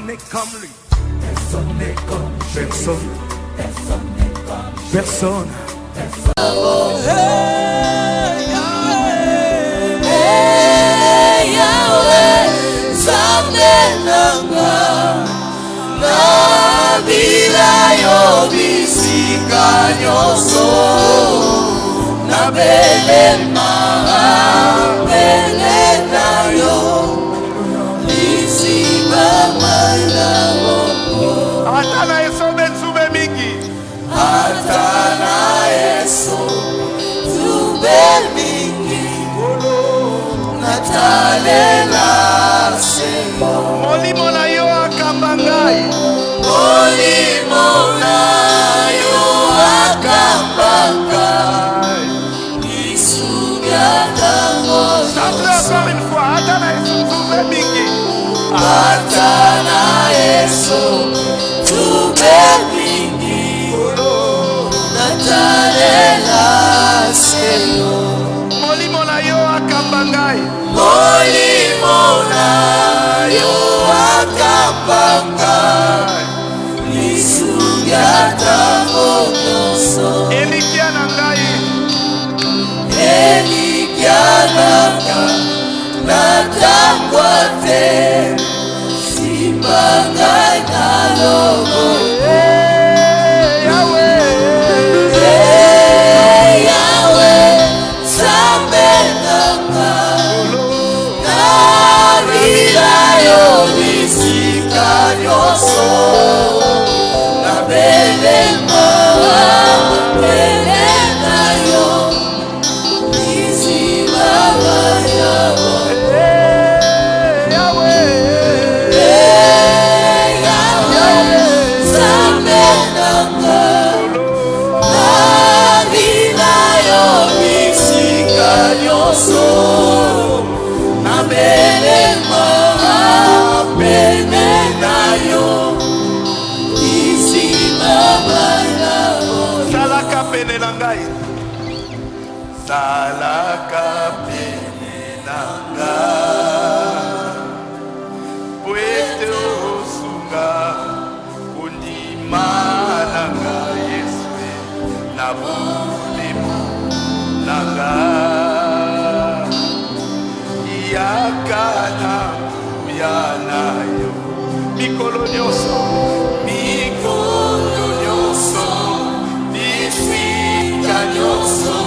n'est comme lui. Personne n'est comme lui. Personne. Personne n'est comme lui. Personne. Atana eso benzube mingi. Atana eso zube mingi. Natalela se. Molimo na yo akambangai. Molimo na yo akambangai. Isugata ngozo. Chante encore une fois. Atana eso zube mingi. Atana eso zube mingi. Natalela se. Molimo na yo akambangai. Molimo na yo akambangai. Isugata ngozo. Elikia na ngai. Elikia na ngai. Natangwa te. Simbangai na logo. Salaka penenanga Puete osunga Unimananga Yeswe Nabulimu Nanga Yakana Uyanayo Mikolo nyoso Mikolo nyoso Bisika nyoso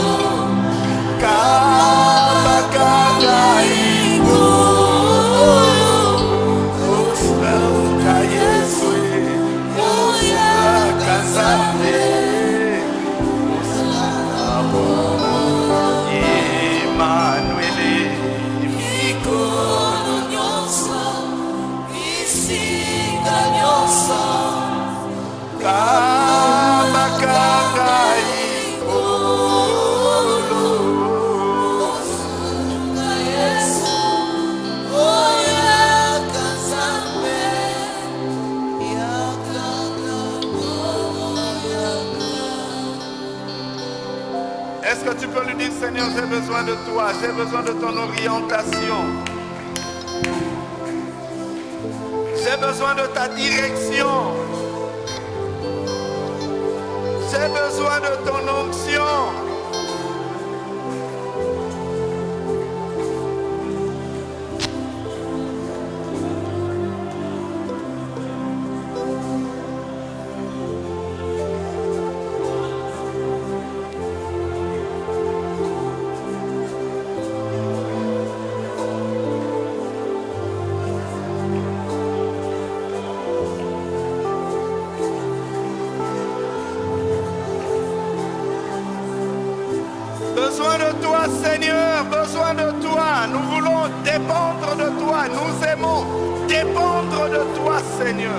Est-ce que tu peux lui dire, Seigneur, j'ai besoin de toi, j'ai besoin de ton orientation. J'ai besoin de ta direction. J'ai besoin de ton onction. Besoin de toi, Seigneur, besoin de toi. Nous voulons dépendre de toi. Nous aimons dépendre de toi, Seigneur.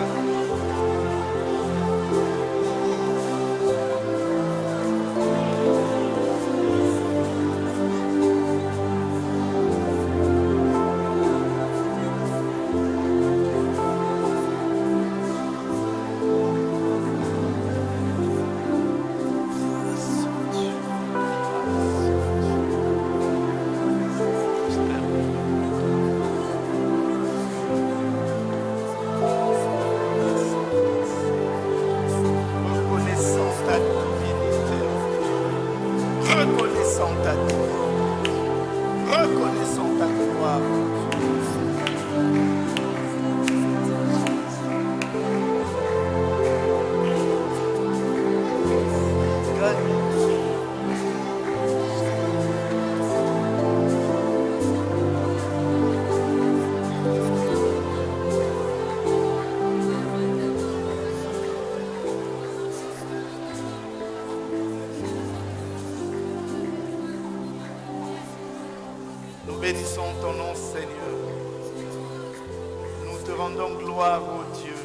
rendons gloire au Dieu.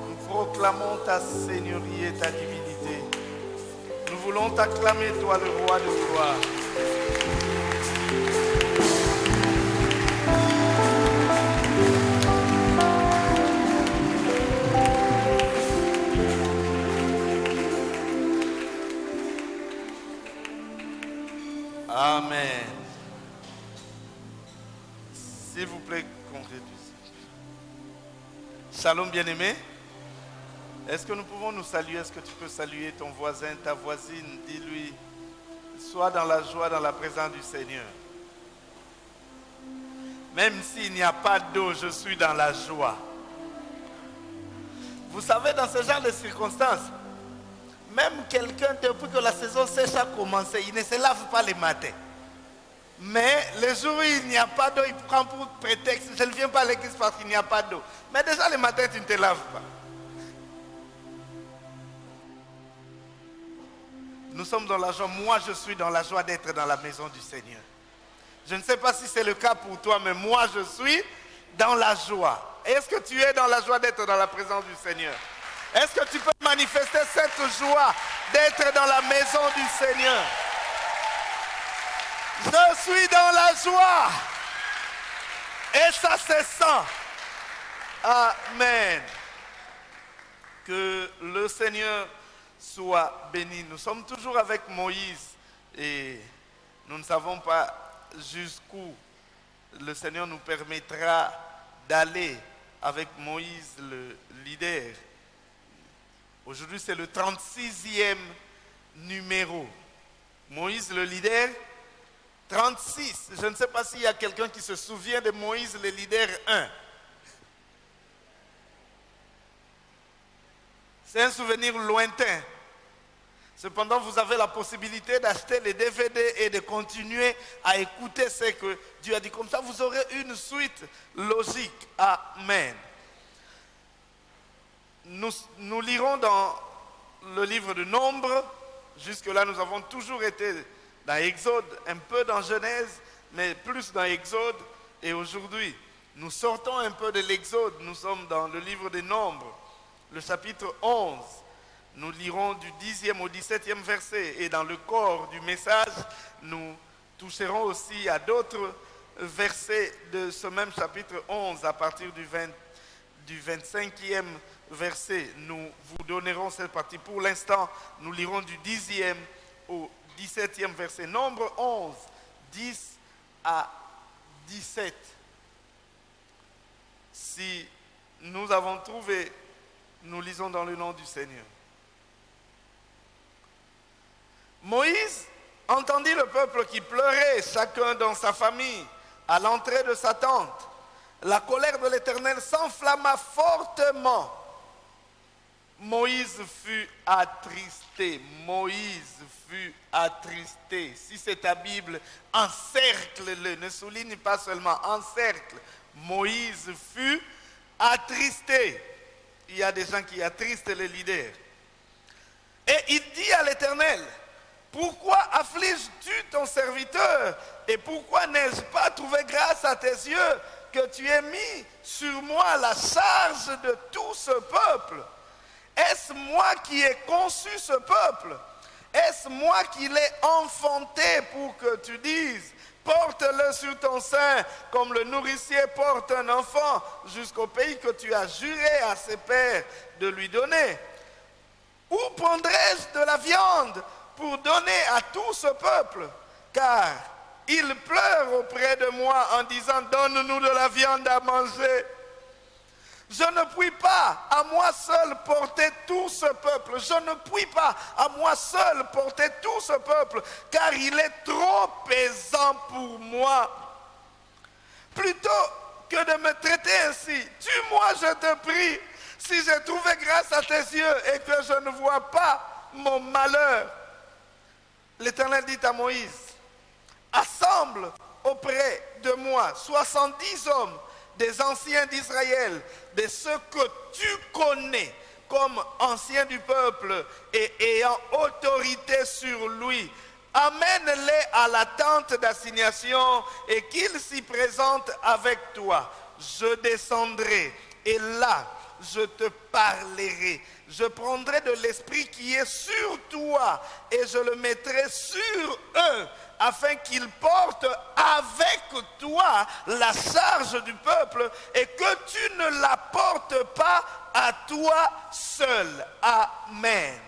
Nous proclamons ta seigneurie et ta divinité. Nous voulons t'acclamer, toi, le roi de gloire. Amen. S'il vous plaît, concrétisez. Shalom, bien-aimé. Est-ce que nous pouvons nous saluer? Est-ce que tu peux saluer ton voisin, ta voisine? Dis-lui, sois dans la joie, dans la présence du Seigneur. Même s'il n'y a pas d'eau, je suis dans la joie. Vous savez, dans ce genre de circonstances, même quelqu'un, depuis que la saison sèche a commencé, il ne se lave pas le matin. Mais le jour où il n'y a pas d'eau, il prend pour prétexte, je ne viens pas à l'église parce qu'il n'y a pas d'eau. Mais déjà le matin, tu ne te laves pas. Nous sommes dans la joie. Moi, je suis dans la joie d'être dans la maison du Seigneur. Je ne sais pas si c'est le cas pour toi, mais moi, je suis dans la joie. Est-ce que tu es dans la joie d'être dans la présence du Seigneur? Est-ce que tu peux manifester cette joie d'être dans la maison du Seigneur? Je suis dans la joie. Et ça se sent. Amen. Que le Seigneur soit béni. Nous sommes toujours avec Moïse et nous ne savons pas jusqu'où le Seigneur nous permettra d'aller avec Moïse, le leader. Aujourd'hui, c'est le 36e numéro. Moïse, le leader, 36. Je ne sais pas s'il y a quelqu'un qui se souvient de Moïse, le leader 1. C'est un souvenir lointain. Cependant, vous avez la possibilité d'acheter les DVD et de continuer à écouter ce que Dieu a dit. Comme ça, vous aurez une suite logique. Amen. Nous lirons dans le livre de Nombre. Jusque-là, nous avons toujours été dans Exode, un peu dans Genèse, mais plus dans Exode. Et aujourd'hui, nous sortons un peu de l'Exode. Nous sommes dans le livre des Nombres, le chapitre 11. Nous lirons du 10e au 17e verset. Et dans le corps du message, nous toucherons aussi à d'autres versets de ce même chapitre 11 à partir du 25e verset. Nous vous donnerons cette partie. Pour l'instant, nous lirons du 10e au 17e verset. Nombre 11, 10 à 17. Si nous avons trouvé, nous lisons dans le nom du Seigneur. Moïse entendit le peuple qui pleurait, chacun dans sa famille, à l'entrée de sa tente. La colère de l'Éternel s'enflamma fortement. Moïse fut attristé. Moïse fut attristé. Si c'est ta Bible, encercle-le. Ne souligne pas seulement, encercle. Moïse fut attristé. Il y a des gens qui attristent les leaders. Et il dit à l'Éternel, pourquoi affliges-tu ton serviteur? Et pourquoi n'ai-je pas trouvé grâce à tes yeux que tu aies mis sur moi la charge de tout ce peuple? Est-ce moi qui ai conçu ce peuple? Est-ce moi qui l'ai enfanté pour que tu dises, porte-le sur ton sein comme le nourricier porte un enfant jusqu'au pays que tu as juré à ses pères de lui donner? Où prendrai-je de la viande pour donner à tout ce peuple? Car ils pleurent auprès de moi en disant, donne-nous de la viande à manger. Je ne puis pas à moi seul porter tout ce peuple. Je ne puis pas à moi seul porter tout ce peuple, car il est trop pesant pour moi. Plutôt que de me traiter ainsi, tue-moi, je te prie, si j'ai trouvé grâce à tes yeux et que je ne vois pas mon malheur. L'Éternel dit à Moïse, assemble auprès de moi 70 hommes, des anciens d'Israël, de ceux que tu connais comme anciens du peuple et ayant autorité sur lui. Amène-les à la tente d'assignation et qu'ils s'y présentent avec toi. je descendrai et là, je te parlerai. Je prendrai de l'esprit qui est sur toi et je le mettrai sur eux, afin qu'ils portent avec toi la charge du peuple et que tu ne la portes pas à toi seul. Amen.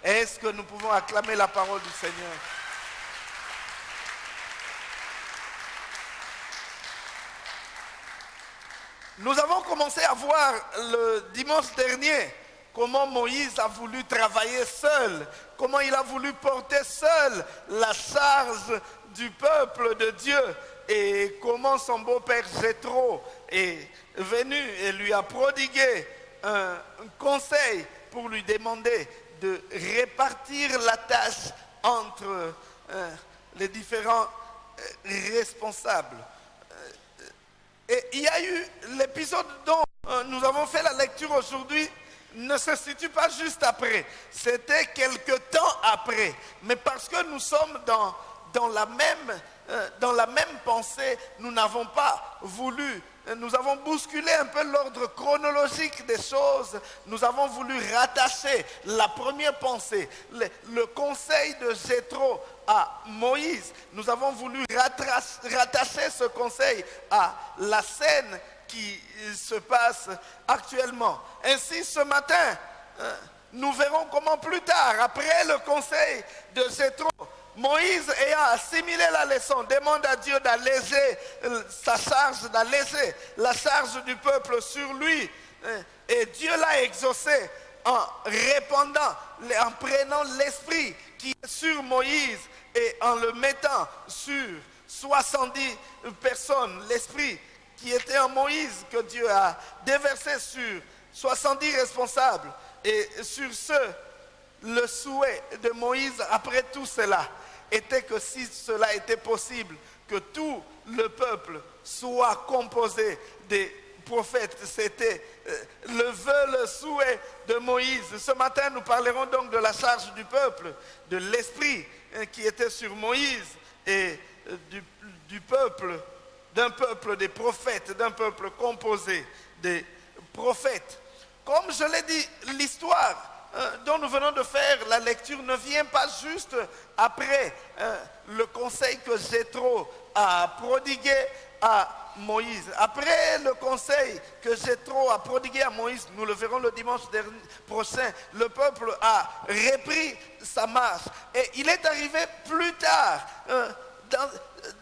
Est-ce que nous pouvons acclamer la parole du Seigneur? Nous avons commencé à voir le dimanche dernier comment Moïse a voulu travailler seul, comment il a voulu porter seul la charge du peuple de Dieu et comment son beau-père Jéthro est venu et lui a prodigué un conseil pour lui demander de répartir la tâche entre les différents responsables. Et il y a eu l'épisode dont nous avons fait la lecture aujourd'hui, ne se situe pas juste après. C'était quelque temps après. Mais parce que nous sommes dans la même pensée, nous n'avons pas voulu, nous avons bousculé un peu l'ordre chronologique des choses. Nous avons voulu rattacher la première pensée, le conseil de Jéthro à Moïse. Nous avons voulu rattacher ce conseil à la scène qui se passe actuellement. Ainsi, ce matin, nous verrons comment plus tard, après le conseil de Jéthro, Moïse ayant assimilé la leçon, demande à Dieu d'alléger sa charge, d'alléger la charge du peuple sur lui. Et Dieu l'a exaucé en répandant, en prenant l'esprit qui est sur Moïse et en le mettant sur 70 personnes, l'esprit qui était en Moïse, que Dieu a déversé sur 70 responsables. Et sur ce, le souhait de Moïse, après tout cela, était que si cela était possible, que tout le peuple soit composé des prophètes. C'était le vœu, le souhait de Moïse. Ce matin, nous parlerons donc de la charge du peuple, de l'esprit qui était sur Moïse et du peuple, d'un peuple des prophètes, d'un peuple composé des prophètes. Comme je l'ai dit, l'histoire dont nous venons de faire la lecture ne vient pas juste après le conseil que Jéthro a prodigué à Moïse. Après le conseil que Jéthro a prodigué à Moïse, nous le verrons le dimanche prochain, le peuple a repris sa marche. Et il est arrivé plus tard,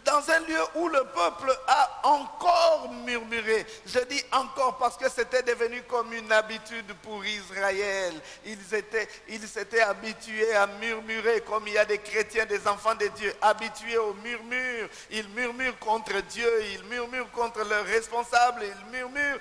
dans un lieu où le peuple a encore murmuré. Je dis encore parce que c'était devenu comme une habitude pour Israël. Ils s'étaient habitués à murmurer, comme il y a des chrétiens, des enfants de Dieu, habitués au murmure. Ils murmurent contre Dieu, ils murmurent contre leurs responsables, ils murmurent.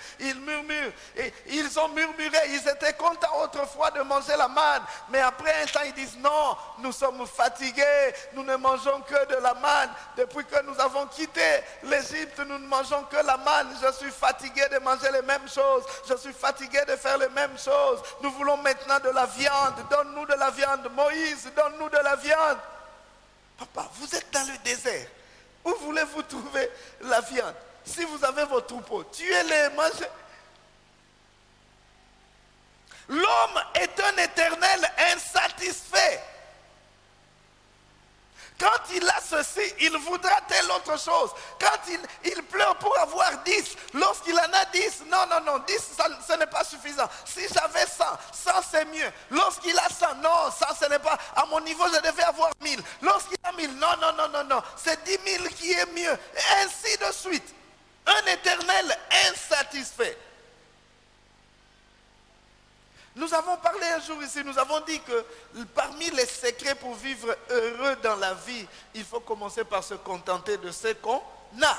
Et ils ont murmuré, ils étaient contents autrefois de manger la manne. Mais après un temps, ils disent non, nous sommes fatigués, nous ne mangeons que de la manne. Depuis que nous avons quitté l'Égypte, nous ne mangeons que la manne. Je suis fatigué de manger les mêmes choses. Je suis fatigué de faire les mêmes choses. Nous voulons maintenant de la viande. Donne-nous de la viande. Moïse, donne-nous de la viande. Papa, vous êtes dans le désert. Où voulez-vous trouver la viande? Si vous avez vos troupeaux, tuez-les, mangez. L'homme est un éternel insatisfait. Quand il a ceci, il voudra telle autre chose. Quand il pleure pour avoir 10, lorsqu'il en a 10, non, 10, ce n'est pas suffisant. Si j'avais 100, 100 c'est mieux. Lorsqu'il a 100, non, 100 ce n'est pas. À mon niveau, je devais avoir 1000. Lorsqu'il a 1000, non, c'est 10 000 qui est mieux. Et ainsi de suite. Un éternel insatisfait. Nous avons parlé un jour ici, nous avons dit que parmi les secrets pour vivre heureux dans la vie, il faut commencer par se contenter de ce qu'on a.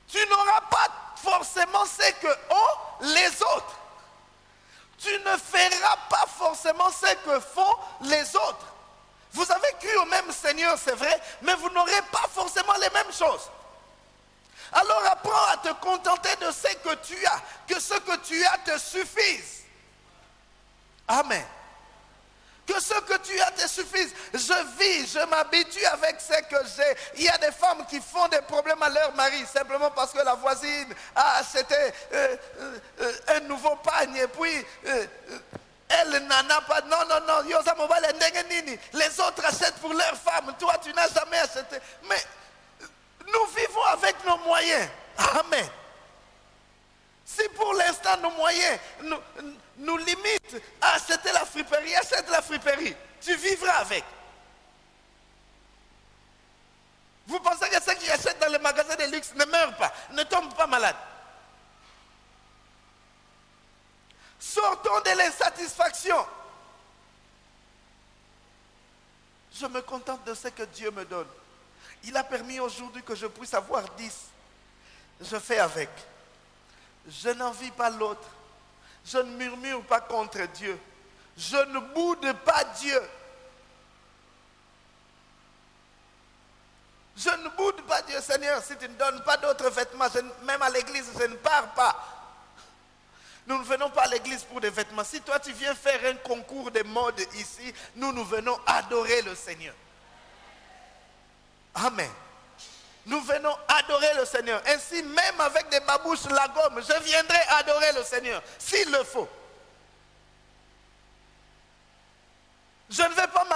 Tu n'auras pas forcément ce que ont les autres. Tu ne feras pas forcément ce que font les autres. Vous avez cru au même Seigneur, c'est vrai, mais vous n'aurez pas forcément les mêmes choses. Alors apprends à te contenter de ce que tu as, que ce que tu as te suffise. Amen. Que ce que tu as te suffise. Je vis, je m'habitue avec ce que j'ai. Il y a des femmes qui font des problèmes à leur mari simplement parce que la voisine a acheté un nouveau pagne et puis elle n'en a pas. Non, non, non. Les autres achètent pour leurs femmes. Toi, tu n'as jamais acheté. Mais nous vivons avec nos moyens. Amen. Si pour l'instant nos moyens nous limitent à acheter la friperie, achète la friperie. Tu vivras avec. Vous pensez que ceux qui achètent dans les magasins de luxe ne meurent pas, ne tombent pas malades? Sortons de l'insatisfaction. Je me contente de ce que Dieu me donne. Il a permis aujourd'hui que je puisse avoir 10. Je fais avec. Je n'envie pas l'autre. Je ne murmure pas contre Dieu. Je ne boude pas Dieu. Je ne boude pas Dieu. Seigneur, si tu ne donnes pas d'autres vêtements, même à l'église, je ne pars pas. Nous ne venons pas à l'église pour des vêtements. Si toi tu viens faire un concours de mode ici, nous venons adorer le Seigneur. Amen. Nous venons adorer le Seigneur. Ainsi, même avec des babouches, la gomme, je viendrai adorer le Seigneur, s'il le faut. Je ne vais pas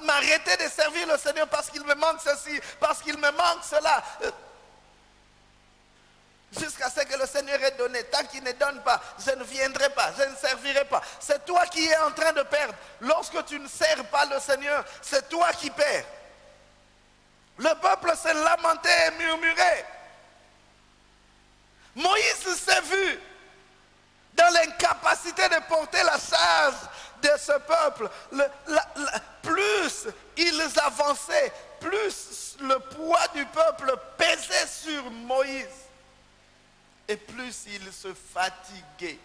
m'arrêter de servir le Seigneur parce qu'il me manque ceci, parce qu'il me manque cela. Jusqu'à ce que le Seigneur ait donné. Tant qu'il ne donne pas, je ne viendrai pas, je ne servirai pas. C'est toi qui es en train de perdre. Lorsque tu ne sers pas le Seigneur, c'est toi qui perds. Le peuple s'est lamenté et murmuré. Moïse s'est vu dans l'incapacité de porter la charge de ce peuple. Plus ils avançaient, plus le poids du peuple pesait sur Moïse. Et plus il se fatiguait.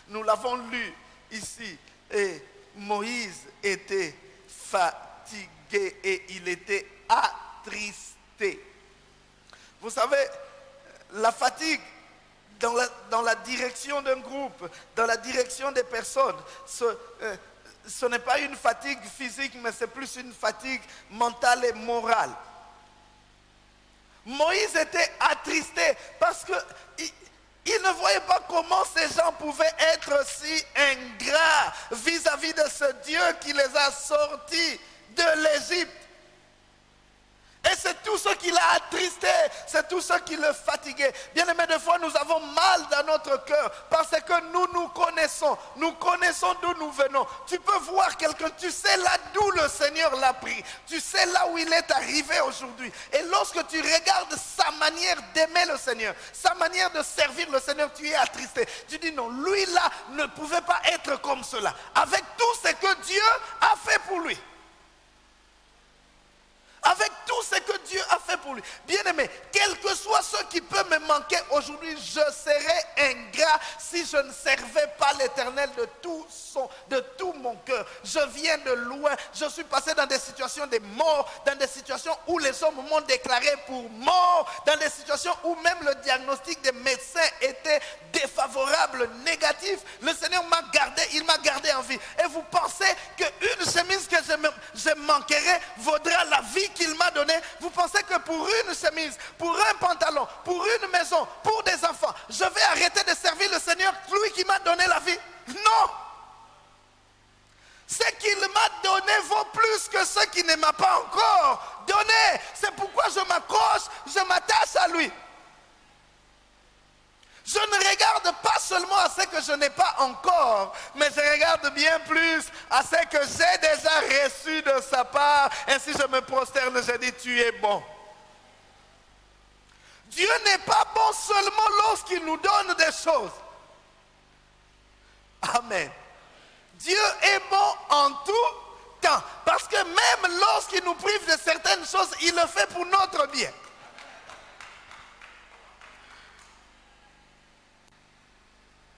Nous l'avons lu ici. Et Moïse était fatigué et il était attristé. Vous savez, la fatigue dans la direction d'un groupe, dans la direction des personnes, ce n'est pas une fatigue physique, mais c'est plus une fatigue mentale et morale. Moïse était attristé parce qu'il ne voyait pas comment ces gens pouvaient être si ingrats vis-à-vis de ce Dieu qui les a sortis de l'Égypte. Et c'est tout ce qui l'a attristé, c'est tout ce qui le fatiguait. Bien aimé, des fois nous avons mal dans notre cœur parce que nous connaissons d'où nous venons. Tu peux voir quelqu'un, tu sais là d'où le Seigneur l'a pris, tu sais là où il est arrivé aujourd'hui. Et lorsque tu regardes sa manière d'aimer le Seigneur, sa manière de servir le Seigneur, tu es attristé. Tu dis non, lui là ne pouvait pas être comme cela, avec tout ce que Dieu a fait pour lui. Avec tout ce que Dieu a fait pour lui. Bien-aimé, quel que soit ce qui peut me manquer aujourd'hui, je serais ingrat si je ne servais pas l'Éternel de tout mon cœur. Je viens de loin, je suis passé dans des situations de mort, dans des situations où les hommes m'ont déclaré pour mort, dans des situations où même le diagnostic des médecins était défavorable, négatif. Le Seigneur m'a gardé, il m'a gardé en vie. Et vous pensez qu'une chemise que je manquerai vaudra la vie qu'il m'a donné? Vous pensez que pour une chemise, pour un pantalon, pour une maison, pour des enfants, je vais arrêter de servir le Seigneur, lui qui m'a donné la vie? Non! Ce qu'il m'a donné vaut plus que ce qu'il ne m'a pas encore donné. C'est pourquoi je m'accroche, je m'attache à lui. Je ne regarde pas seulement à ce que je n'ai pas encore, mais je regarde bien plus à ce que j'ai déjà reçu de sa part. Ainsi je me prosterne, je dis, tu es bon. Dieu n'est pas bon seulement lorsqu'il nous donne des choses. Amen. Dieu est bon en tout temps. Parce que même lorsqu'il nous prive de certaines choses, il le fait pour notre bien.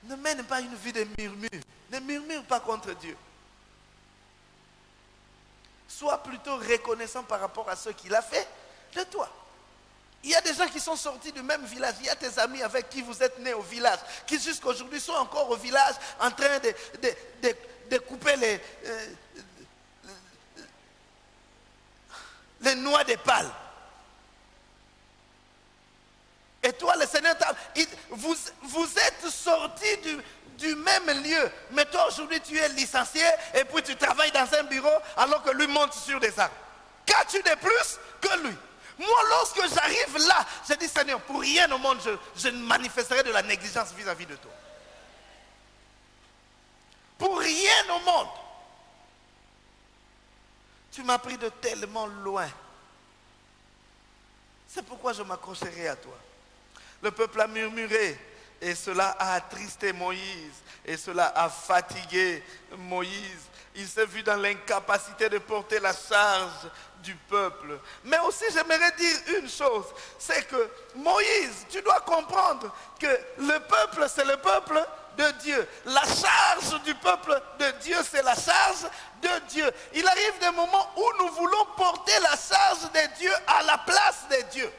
Ne mène pas une vie de murmure. Ne murmure pas contre Dieu. Sois plutôt reconnaissant par rapport à ce qu'il a fait de toi. Il y a des gens qui sont sortis du même village. Il y a tes amis avec qui vous êtes nés au village, qui jusqu'à aujourd'hui sont encore au village en train de couper les noix des pales. Et toi, le Seigneur, vous êtes sortis du même lieu. Mais toi, aujourd'hui, tu es licencié et puis tu travailles dans un bureau alors que lui monte sur des arbres. Qu'as-tu de plus que lui? Moi, lorsque j'arrive là, je dis, Seigneur, pour rien au monde, je ne manifesterai de la négligence vis-à-vis de toi. Pour rien au monde. Tu m'as pris de tellement loin. C'est pourquoi je m'accrocherai à toi. Le peuple a murmuré et cela a attristé Moïse et cela a fatigué Moïse. Il s'est vu dans l'incapacité de porter la charge du peuple. Mais aussi j'aimerais dire une chose, c'est que Moïse, tu dois comprendre que le peuple c'est le peuple de Dieu. La charge du peuple de Dieu c'est la charge de Dieu. Il arrive des moments où nous voulons porter la charge de Dieu à la place de Dieu.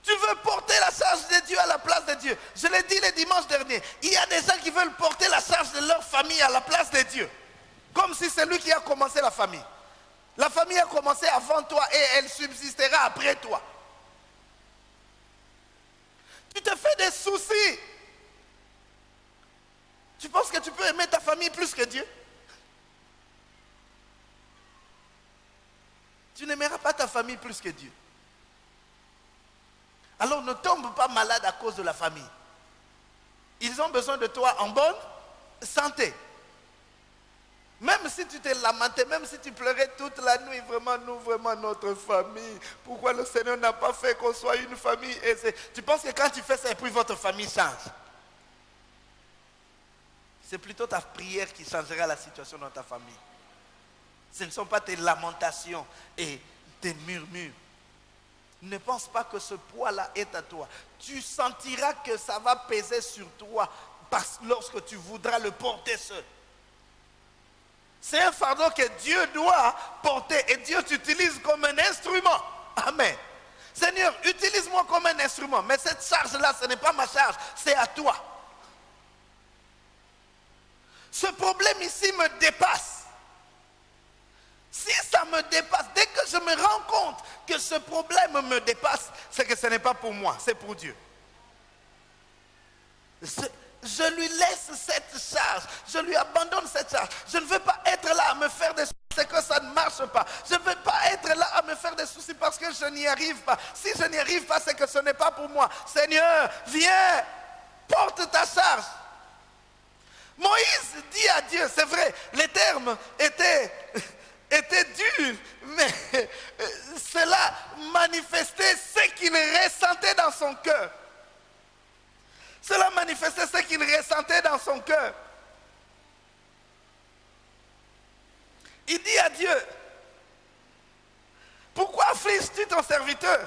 Tu veux porter la charge de Dieu à la place de Dieu. Je l'ai dit le dimanche dernier. Il y a des gens qui veulent porter la charge de leur famille à la place de Dieu. Comme si c'est lui qui a commencé la famille. La famille a commencé avant toi et elle subsistera après toi. Tu te fais des soucis. Tu penses que tu peux aimer ta famille plus que Dieu? Tu n'aimeras pas ta famille plus que Dieu. Alors ne tombe pas malade à cause de la famille. Ils ont besoin de toi en bonne santé. Même si tu t'es lamenté, même si tu pleurais toute la nuit, vraiment, nous, vraiment, notre famille. Pourquoi le Seigneur n'a pas fait qu'on soit une famille aisée? Tu penses que quand tu fais ça, et puis votre famille change? C'est plutôt ta prière qui changera la situation dans ta famille. Ce ne sont pas tes lamentations et tes murmures. Ne pense pas que ce poids-là est à toi. Tu sentiras que ça va peser sur toi lorsque tu voudras le porter seul. C'est un fardeau que Dieu doit porter et Dieu t'utilise comme un instrument. Amen. Seigneur, utilise-moi comme un instrument. Mais cette charge-là, ce n'est pas ma charge, c'est à toi. Ce problème ici me dépasse. Si ça me dépasse, dès que je me rends compte que ce problème me dépasse, c'est que ce n'est pas pour moi, c'est pour Dieu. Je lui laisse cette charge, je lui abandonne cette charge. Je ne veux pas être là à me faire des soucis, c'est que ça ne marche pas. Je ne veux pas être là à me faire des soucis parce que je n'y arrive pas. Si je n'y arrive pas, c'est que ce n'est pas pour moi. Seigneur, viens, porte ta charge. Moïse dit à Dieu, c'est vrai, les termes était dur, mais cela manifestait ce qu'il ressentait dans son cœur. Cela manifestait ce qu'il ressentait dans son cœur. Il dit à Dieu, pourquoi affliges-tu ton serviteur?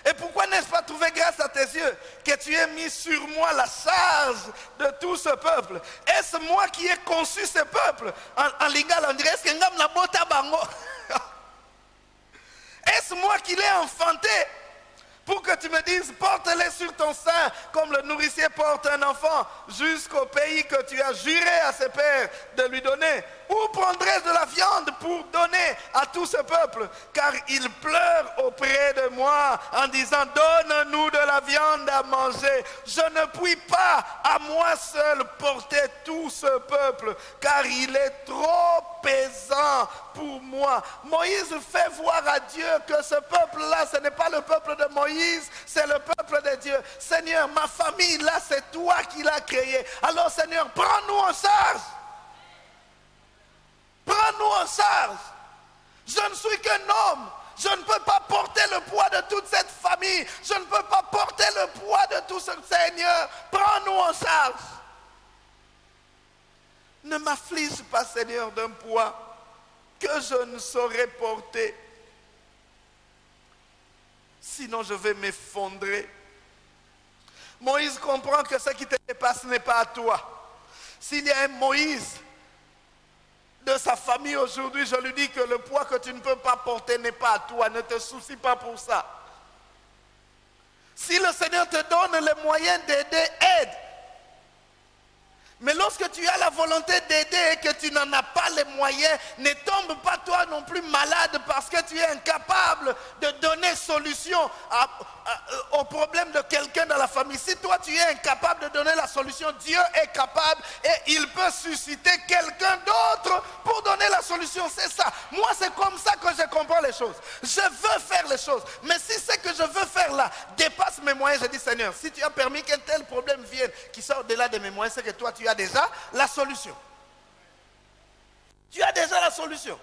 Et pourquoi n'ai-je pas trouvé grâce à tes yeux que tu aies mis sur moi la charge de tout ce peuple? Est-ce moi qui ai conçu ce peuple? En lingala, on dirait, est-ce que ngam na bota bango? Est-ce moi qui l'ai enfanté pour que tu me dises, porte-les sur ton sein comme le nourricier porte un enfant jusqu'au pays que tu as juré à ses pères de lui donner? Où prendrais-je de la viande pour donner à tout ce peuple? Car ils pleurent auprès de moi en disant, donne-nous de la viande à manger. Je ne puis pas à moi seul porter tout ce peuple, car il est trop pesant pour moi. Moïse fait voir à Dieu que ce peuple-là, ce n'est pas le peuple de Moïse, c'est le peuple de Dieu. Seigneur, ma famille là, c'est toi qui l'as créée. Alors Seigneur, prends-nous en charge. Prends-nous en charge. Je ne suis qu'un homme. Je ne peux pas porter le poids de toute cette famille. Je ne peux pas porter le poids de tout ce Seigneur. Prends-nous en charge. Ne m'afflige pas, Seigneur, d'un poids que je ne saurais porter. Sinon, je vais m'effondrer. Moïse comprend que ce qui te dépasse n'est pas à toi. S'il y a un Moïse de sa famille aujourd'hui, je lui dis que le poids que tu ne peux pas porter n'est pas à toi. Ne te soucie pas pour ça. Si le Seigneur te donne les moyens d'aider, aide. Mais lorsque tu as la volonté d'aider et que tu n'en as pas les moyens, ne tombe pas toi non plus malade parce que tu es incapable de donner solution au problème de quelqu'un dans la famille. Si toi tu es incapable de donner la solution, Dieu est capable et il peut susciter quelqu'un d'autre pour donner la solution. C'est ça. Moi c'est comme ça que je comprends les choses. Je veux faire les choses. Mais si ce que je veux faire là dépasse mes moyens, je dis Seigneur, si tu as permis qu'un tel problème vienne qui sort au-delà de mes moyens, c'est que toi tu as déjà la solution. Tu as déjà la solution.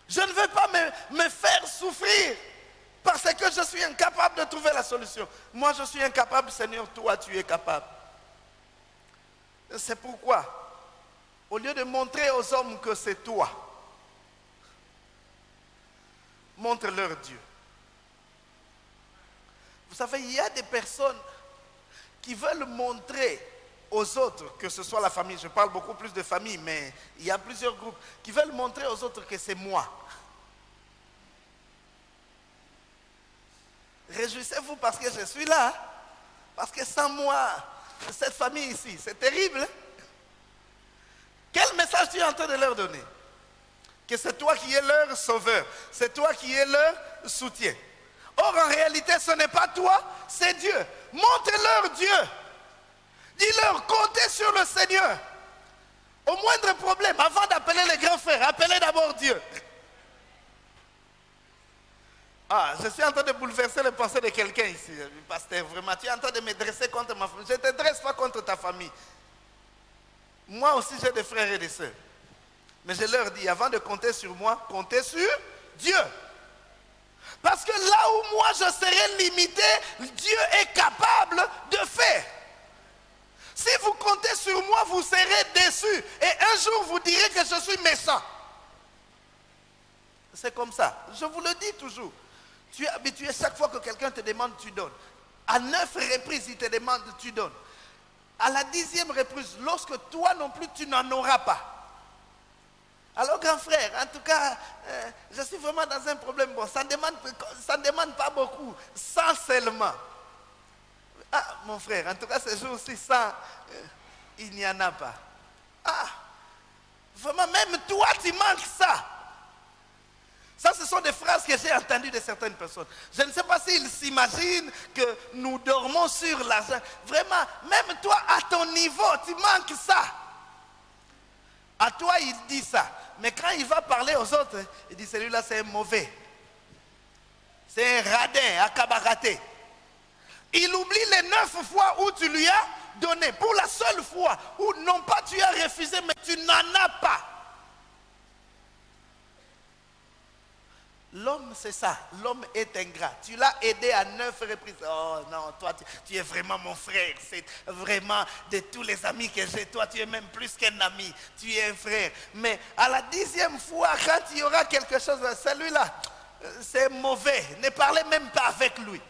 Je ne veux pas me faire souffrir parce que je suis incapable de trouver la solution. Moi je suis incapable, Seigneur, toi tu es capable. C'est pourquoi, au lieu de montrer aux hommes que c'est toi, montre-leur Dieu. Vous savez, il y a des personnes qui veulent montrer aux autres, que ce soit la famille, je parle beaucoup plus de famille, mais il y a plusieurs groupes, qui veulent montrer aux autres que c'est moi. Réjouissez-vous parce que je suis là, parce que sans moi, cette famille ici, c'est terrible. Quel message tu es en train de leur donner? Que c'est toi qui es leur sauveur, c'est toi qui es leur soutien. Or, en réalité, ce n'est pas toi, c'est Dieu. Montre-leur Dieu. Dis-leur, comptez sur le Seigneur. Au moindre problème, avant d'appeler les grands frères, appelez d'abord Dieu. Ah, je suis en train de bouleverser les pensées de quelqu'un ici, pasteur. Vraiment, tu es en train de me dresser contre ma famille. Je ne te dresse pas contre ta famille. Moi aussi, j'ai des frères et des sœurs. Mais je leur dis, avant de compter sur moi, comptez sur Dieu. Parce que là où moi je serai limité, Dieu est capable de faire. Si vous comptez sur moi, vous serez déçus. Et un jour, vous direz que je suis méchant. C'est comme ça. Je vous le dis toujours. Tu es habitué, chaque fois que quelqu'un te demande, tu donnes. À 9 reprises, il te demande, tu donnes. À la 10e reprise, lorsque toi non plus, tu n'en auras pas. Alors, grand frère, en tout cas, je suis vraiment dans un problème. Bon, ça ne demande pas beaucoup, 100 seulement. Ah, mon frère, en tout cas, ce jour-ci, 100, il n'y en a pas. Ah, vraiment, même toi, tu manques ça. Ça, ce sont des phrases que j'ai entendues de certaines personnes. Je ne sais pas s'ils s'imaginent que nous dormons sur l'argent. Vraiment, même toi, à ton niveau, tu manques ça. À toi, il dit ça. Mais quand il va parler aux autres, il dit, celui-là, c'est un mauvais. C'est un radin, un cabaraté. Il oublie les 9 fois où tu lui as donné. Pour la seule fois où, non pas tu as refusé, mais tu n'en as pas. L'homme, c'est ça. L'homme est ingrat. Tu l'as aidé à 9 reprises. Oh non, toi, tu es vraiment mon frère. C'est vraiment de tous les amis que j'ai. Toi, tu es même plus qu'un ami. Tu es un frère. Mais à la 10e fois, quand il y aura quelque chose, celui-là, c'est mauvais. Ne parlez même pas avec lui.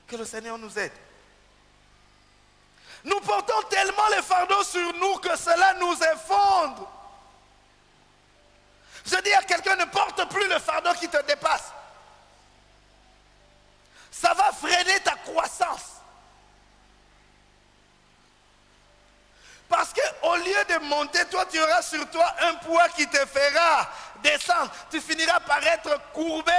Que le Seigneur nous aide. Nous portons tellement les fardeaux sur nous que cela nous effondre. Je dis à quelqu'un, ne porte plus le fardeau qui te dépasse. Ça va freiner ta croissance. Parce qu'au lieu de monter, toi tu auras sur toi un poids qui te fera descendre. Tu finiras par être courbé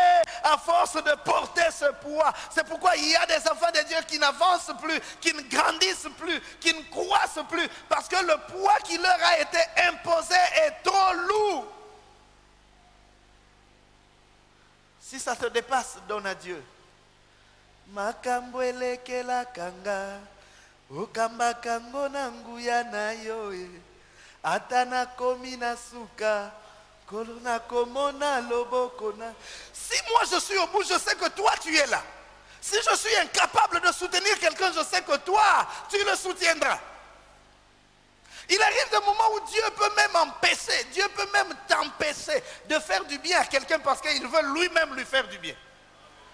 à force de porter ce poids. C'est pourquoi il y a des enfants de Dieu qui n'avancent plus, qui ne grandissent plus, qui ne croissent plus. Parce que le poids qui leur a été imposé est trop lourd. Si ça te dépasse, donne à Dieu. Makambwele kela kanga, okamba kango nanguya na yoe, atana komina suka, kolona komona lobokona. Si moi je suis au bout, je sais que toi tu es là. Si je suis incapable de soutenir quelqu'un, je sais que toi, tu le soutiendras. Il arrive des moments où Dieu peut même empêcher, Dieu peut même t'empêcher de faire du bien à quelqu'un parce qu'il veut lui-même lui faire du bien.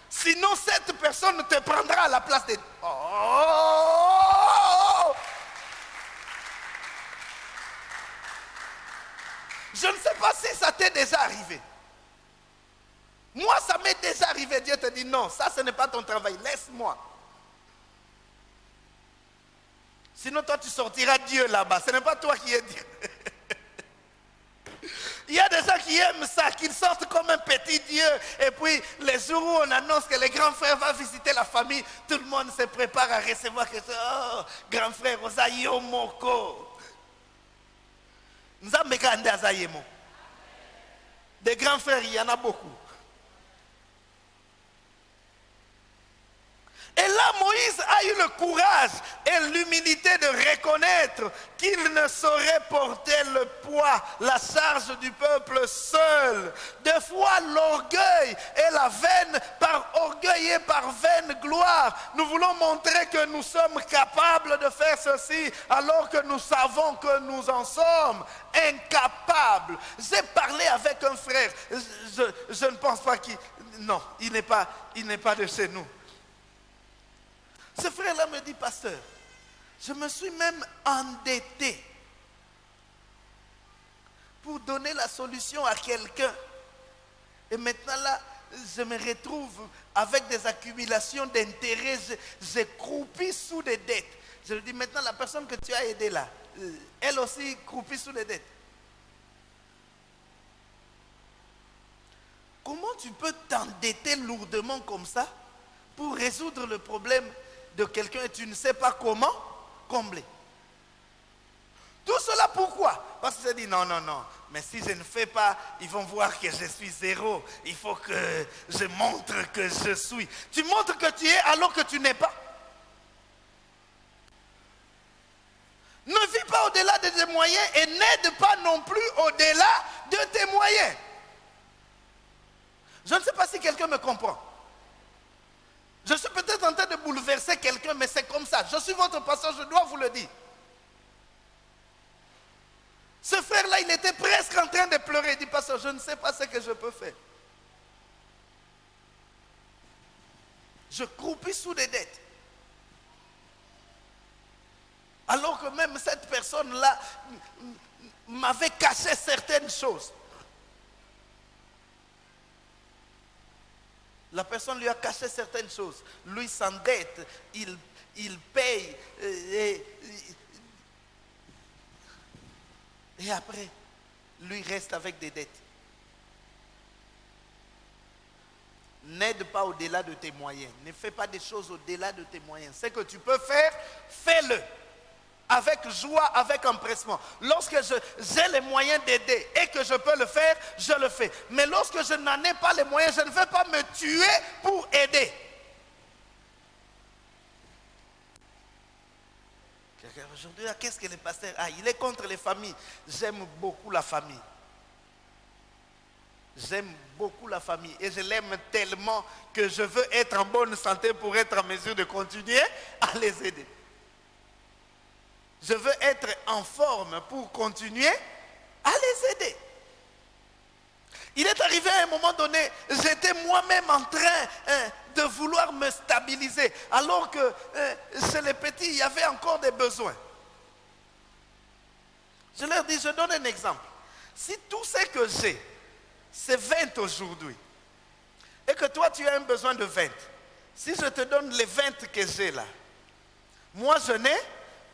Sinon, cette personne te prendra à la place de... Oh! Je ne sais pas si ça t'est déjà arrivé. Moi, ça m'est déjà arrivé. Dieu te dit non, ça ce n'est pas ton travail, laisse-moi. Sinon, toi, tu sortiras Dieu là-bas. Ce n'est pas toi qui es Dieu. Il y a des gens qui aiment ça, qu'ils sortent comme un petit Dieu. Et puis, les jours où on annonce que le grand frère va visiter la famille, tout le monde se prépare à recevoir que oh, grand frère, Ozayo Moko. Des grands frères, il y en a beaucoup. Et là, Moïse a eu le courage et l'humilité de reconnaître qu'il ne saurait porter le poids, la charge du peuple seul. Des fois, l'orgueil et la vaine, par orgueil et par vaine gloire, nous voulons montrer que nous sommes capables de faire ceci, alors que nous savons que nous en sommes incapables. J'ai parlé avec un frère, je ne pense pas qu'il... Non, il n'est pas de chez nous. Ce frère-là me dit, pasteur, je me suis même endetté pour donner la solution à quelqu'un. Et maintenant là, je me retrouve avec des accumulations d'intérêts. J'ai croupi sous des dettes. Je lui dis, maintenant la personne que tu as aidée là, elle aussi croupit sous des dettes. Comment tu peux t'endetter lourdement comme ça pour résoudre le problème de quelqu'un et tu ne sais pas comment combler? Tout cela pourquoi? Parce que je dis non, mais si je ne fais pas, ils vont voir que je suis zéro. Il faut que je montre que je suis. Tu montres que tu es alors que tu n'es pas. Ne vis pas au-delà de tes moyens et n'aide pas non plus au-delà de tes moyens. Je ne sais pas si quelqu'un me comprend. Je suis peut-être en train de bouleverser quelqu'un, mais c'est comme ça. Je suis votre pasteur, je dois vous le dire. Ce frère-là, il était presque en train de pleurer. Il dit, pasteur, je ne sais pas ce que je peux faire. Je croupis sous des dettes. Alors que même cette personne-là m'avait caché certaines choses. La personne lui a caché certaines choses. Lui s'endette, il paye. Et après, lui reste avec des dettes. N'aide pas au-delà de tes moyens. Ne fais pas des choses au-delà de tes moyens. Ce que tu peux faire, fais-le. Avec joie, avec empressement. Lorsque j'ai les moyens d'aider et que je peux le faire, je le fais. Mais lorsque je n'en ai pas les moyens, je ne vais pas me tuer pour aider. Aujourd'hui, qu'est-ce que le pasteur a? Il est contre les familles. J'aime beaucoup la famille. J'aime beaucoup la famille et je l'aime tellement que je veux être en bonne santé pour être en mesure de continuer à les aider. Je veux être en forme pour continuer à les aider. Il est arrivé à un moment donné, j'étais moi-même en train de vouloir me stabiliser, alors que chez les petits, il y avait encore des besoins. Je leur dis, je donne un exemple. Si tout ce que j'ai, c'est 20 aujourd'hui, et que toi tu as un besoin de 20, si je te donne les 20 que j'ai là, moi je n'ai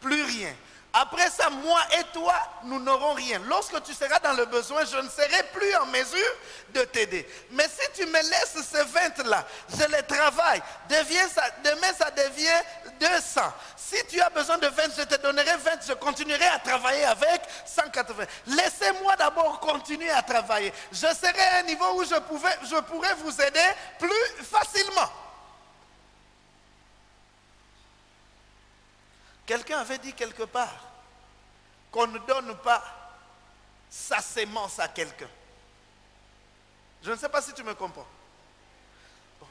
plus rien. Après ça, moi et toi, nous n'aurons rien. Lorsque tu seras dans le besoin, je ne serai plus en mesure de t'aider. Mais si tu me laisses ces 20 là, je les travaille, demain ça devient 200. Si tu as besoin de 20, je te donnerai 20, je continuerai à travailler avec 180. Laissez-moi d'abord continuer à travailler. Je serai à un niveau où je pourrai vous aider plus facilement. Quelqu'un avait dit quelque part qu'on ne donne pas sa sémence à quelqu'un. Je ne sais pas si tu me comprends.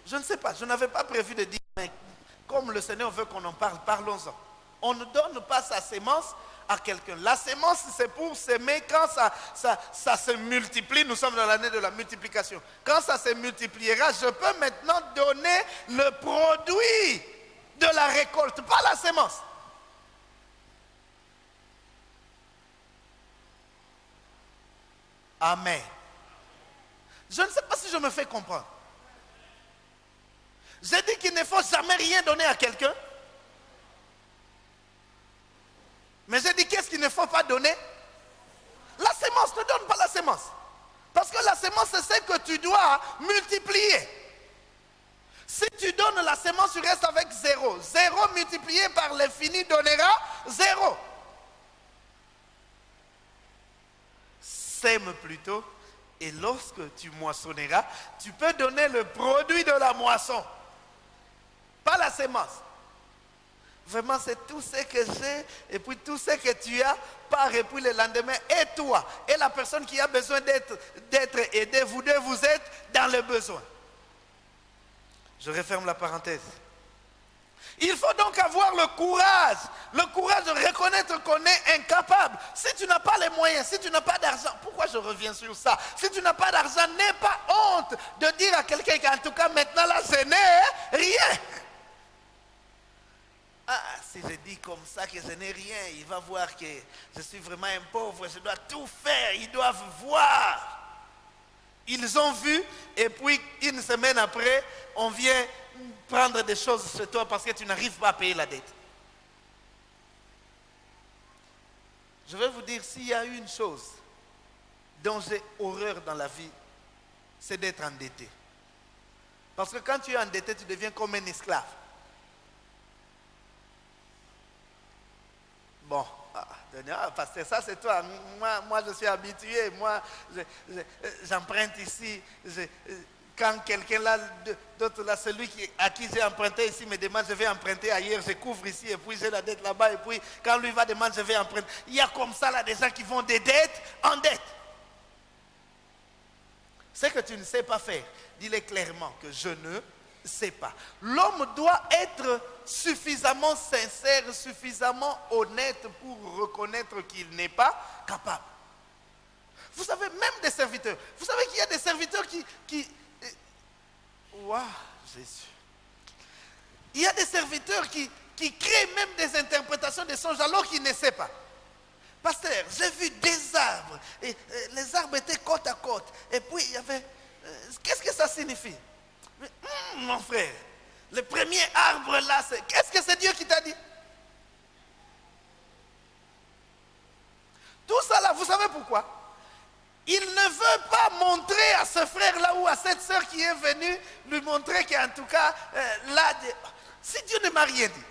Je ne sais pas, je n'avais pas prévu de dire, mais comme le Seigneur veut qu'on en parle, parlons-en. On ne donne pas sa sémence à quelqu'un. La sémence, c'est pour s'aimer quand ça se multiplie. Nous sommes dans l'année de la multiplication. Quand ça se multipliera, je peux maintenant donner le produit de la récolte, pas la sémence. Amen. Je ne sais pas si je me fais comprendre. J'ai dit qu'il ne faut jamais rien donner à quelqu'un. Mais j'ai dit, qu'est-ce qu'il ne faut pas donner? La sémence, ne donne pas la sémence. Parce que la sémence, c'est ce que tu dois multiplier. Si tu donnes la sémence, tu restes avec 0. 0 multiplié par l'infini donnera 0. Sème plutôt, et lorsque tu moissonneras, tu peux donner le produit de la moisson. Pas la sémence. Vraiment, c'est tout ce que j'ai, et puis tout ce que tu as, part, et puis le lendemain, et toi, et la personne qui a besoin d'être aidée, vous deux, vous êtes dans le besoin. Je referme la parenthèse. Il faut donc avoir le courage de reconnaître qu'on est incapable. Si tu n'as pas les moyens, si tu n'as pas d'argent, pourquoi je reviens sur ça? Si tu n'as pas d'argent, n'aie pas honte de dire à quelqu'un qu'en tout cas maintenant là, je n'ai rien. Ah, si je dis comme ça que je n'ai rien, il va voir que je suis vraiment un pauvre, je dois tout faire, ils doivent voir. Ils ont vu, et puis une semaine après, on vient prendre des choses chez toi parce que tu n'arrives pas à payer la dette. Je vais vous dire, s'il y a une chose dont j'ai horreur dans la vie, c'est d'être endetté. Parce que quand tu es endetté, tu deviens comme un esclave. Bon, parce que ça c'est toi. Moi je suis habitué. Moi, j'emprunte ici. Quand quelqu'un là, d'autre là, celui à qui j'ai emprunté ici me demande, je vais emprunter ailleurs, je couvre ici, et puis j'ai la dette là-bas, et puis quand lui va demander, je vais emprunter. Il y a comme ça là des gens qui vont de dette en dette. Ce que tu ne sais pas faire, dis-le clairement que je ne sais pas. L'homme doit être suffisamment sincère, suffisamment honnête pour reconnaître qu'il n'est pas capable. Vous savez, même des serviteurs, vous savez qu'il y a des serviteurs qui Waouh, Jésus. Il y a des serviteurs qui créent même des interprétations de songes alors qu'ils ne savent pas. Pasteur, j'ai vu des arbres, et les arbres étaient côte à côte, et puis il y avait... qu'est-ce que ça signifie? Mon frère, le premier arbre là, qu'est-ce que c'est Dieu qui t'a dit? Tout ça là, vous savez pourquoi? Il ne veut pas montrer à ce frère-là ou à cette soeur qui est venue lui montrer qu'en tout cas, là, si Dieu ne m'a rien dit.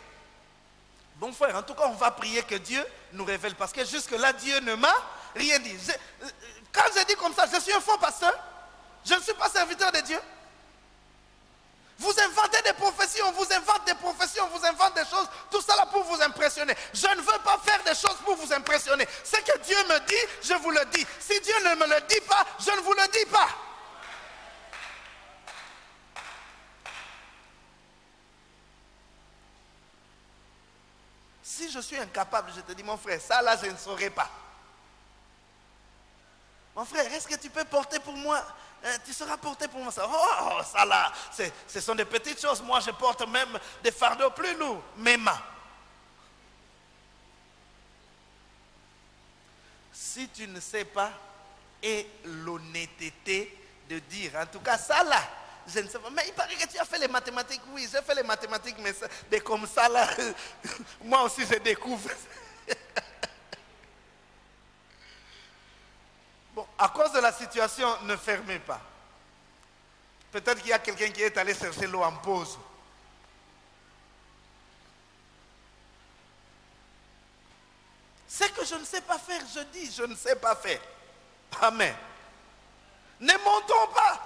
Bon frère, en tout cas, on va prier que Dieu nous révèle. Parce que jusque-là, Dieu ne m'a rien dit. Quand je dis comme ça, je suis un faux pasteur. Je ne suis pas serviteur de Dieu. Vous inventez des professions, vous inventez des professions, vous inventez des choses, tout ça là pour vous impressionner. Je ne veux pas faire des choses pour vous impressionner. Ce que Dieu me dit, je vous le dis. Si Dieu ne me le dit pas, je ne vous le dis pas. Si je suis incapable, je te dis, mon frère, ça là, je ne saurais pas. Mon frère, est-ce que tu peux porter pour moi? Tu seras porté pour moi. Oh, ça là, ce sont des petites choses. Moi, je porte même des fardeaux plus lourds. Mes mains. Si tu ne sais pas, aie l'honnêteté de dire, en tout cas, ça là, je ne sais pas. Mais il paraît que tu as fait les mathématiques. Oui, j'ai fait les mathématiques, mais comme ça là, moi aussi je découvre. Bon, à cause de la situation, ne fermez pas. Peut-être qu'il y a quelqu'un qui est allé chercher l'eau en pause. Ce que je ne sais pas faire, je dis, je ne sais pas faire. Amen. Ne montons pas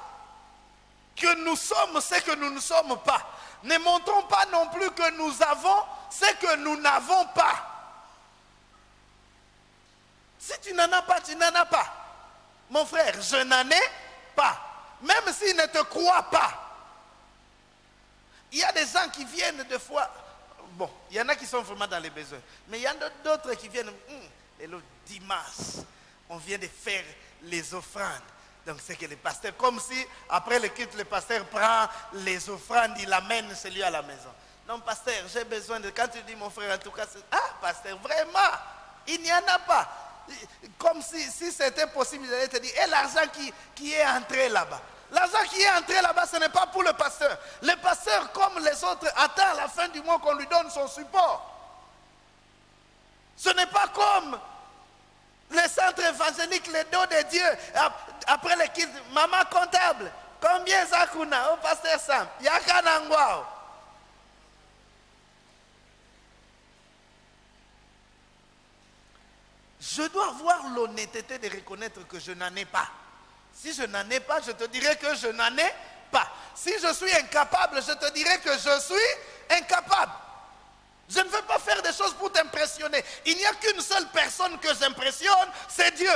que nous sommes ce que nous ne sommes pas. Ne montrons pas non plus que nous avons ce que nous n'avons pas. Si tu n'en as pas, tu n'en as pas. Mon frère, je n'en ai pas. Même s'ils ne te croient pas. Il y a des gens qui viennent des fois. Bon, il y en a qui sont vraiment dans les besoins. Mais il y en a d'autres qui viennent. Et le dimanche, on vient de faire les offrandes. Donc c'est que le pasteur, comme si après le culte, le pasteur prend les offrandes, il amène celui à la maison. Non, pasteur, j'ai besoin de... Quand tu dis mon frère, en tout cas, pasteur, vraiment, il n'y en a pas. Comme si c'était possible, j'allais te dire, et l'argent qui est entré là-bas. L'argent qui est entré là-bas, ce n'est pas pour le pasteur. Le pasteur, comme les autres, attend à la fin du mois qu'on lui donne son support. Ce n'est pas comme les centres évangéliques, les dos de Dieu. Après les kids, maman comptable, combien ça coûte au pasteur Sam? Yakanangwao. Je dois avoir l'honnêteté de reconnaître que je n'en ai pas. Si je n'en ai pas, je te dirai que je n'en ai pas. Si je suis incapable, je te dirai que je suis incapable. Je ne veux pas faire des choses pour t'impressionner. Il n'y a qu'une seule personne que j'impressionne, c'est Dieu.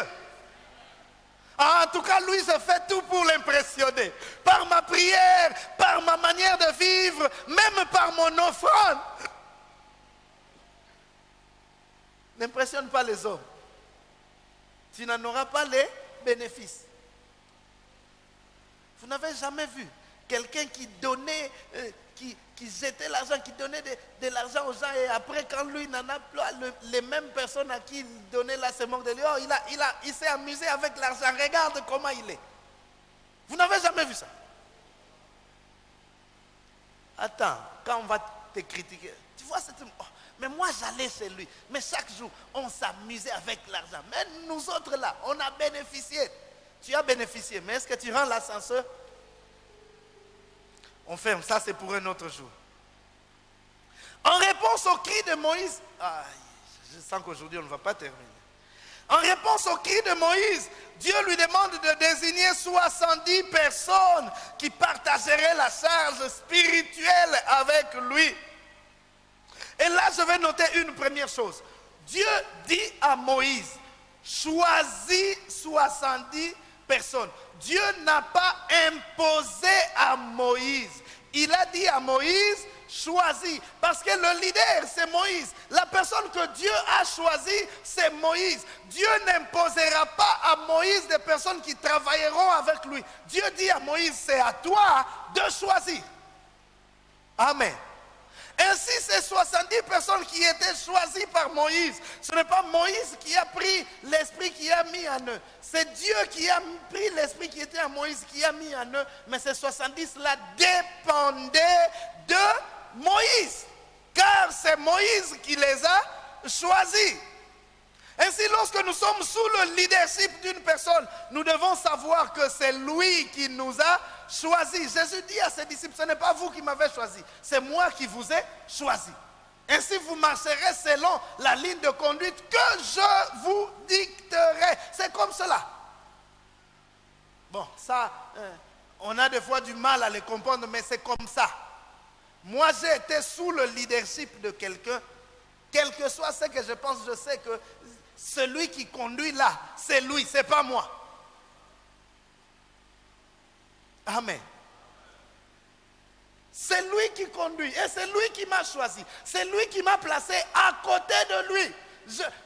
En tout cas, lui, je fais tout pour l'impressionner. Par ma prière, par ma manière de vivre, même par mon offrande. N'impressionne pas les hommes. Tu n'en auras pas les bénéfices. Vous n'avez jamais vu quelqu'un qui donnait, qui jetait l'argent, qui donnait de l'argent aux gens et après quand lui n'en a plus, les mêmes personnes à qui il donnait là se moquent de lui. Oh, il s'est amusé avec l'argent, regarde comment il est. Vous n'avez jamais vu ça. Attends, quand on va te critiquer, tu vois, oh, mais moi j'allais chez lui, mais chaque jour on s'amusait avec l'argent. Mais nous autres là, on a bénéficié. Tu as bénéficié, mais est-ce que tu rends l'ascenseur? On ferme, ça c'est pour un autre jour. En réponse au cri de Moïse, je sens qu'aujourd'hui on ne va pas terminer. En réponse au cri de Moïse, Dieu lui demande de désigner 70 personnes qui partageraient la charge spirituelle avec lui. Et là je vais noter une première chose. Dieu dit à Moïse, choisis 70 personnes. Dieu n'a pas imposé à Moïse. Il a dit à Moïse, choisis. Parce que le leader, c'est Moïse. La personne que Dieu a choisie, c'est Moïse. Dieu n'imposera pas à Moïse des personnes qui travailleront avec lui. Dieu dit à Moïse, c'est à toi de choisir. Amen. Ainsi, ces 70 personnes qui étaient choisies par Moïse, ce n'est pas Moïse qui a pris l'esprit qui a mis en eux. C'est Dieu qui a pris l'esprit qui était en Moïse, qui a mis en eux. Mais ces 70-là dépendaient de Moïse. Car c'est Moïse qui les a choisis. Ainsi, lorsque nous sommes sous le leadership d'une personne, nous devons savoir que c'est lui qui nous a choisis. Jésus dit à ses disciples, ce n'est pas vous qui m'avez choisi, c'est moi qui vous ai choisi. Ainsi, vous marcherez selon la ligne de conduite que je vous dicterai. C'est comme cela. Bon, ça, on a des fois du mal à les comprendre, mais c'est comme ça. Moi, j'ai été sous le leadership de quelqu'un. Quel que soit ce que je pense, je sais que celui qui conduit là, c'est lui, c'est pas moi. Amen. C'est lui qui conduit et c'est lui qui m'a choisi. C'est lui qui m'a placé à côté de lui.